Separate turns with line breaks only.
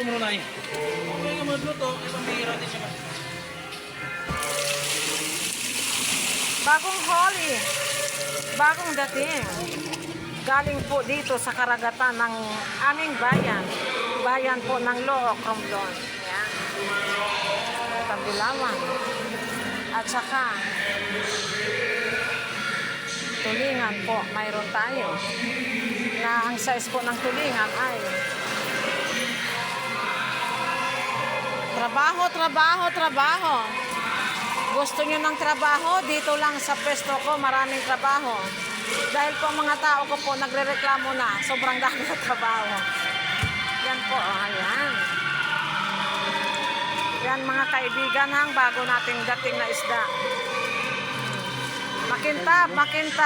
muna na eh. Okay nga magluto, isang bihira din siya.
Bagong holi. Bagong dating. Galing po dito sa karagatan ng aming bayan. Bayan po ng Looc, Romblon. Ayan. Tabilawan. At saka, tulingan po, mayroon tayo. Na ang size po ng tulingan ay trabaho, trabaho, trabaho. Gusto nyo ng trabaho? Dito lang sa pwesto ko, maraming trabaho. Dahil po mga tao ko po nagre-reklamo na, sobrang dami na trabaho. Yan po, ayan. Yan mga kaibigan, hang bago nating dating na isda. Makintab, makintab.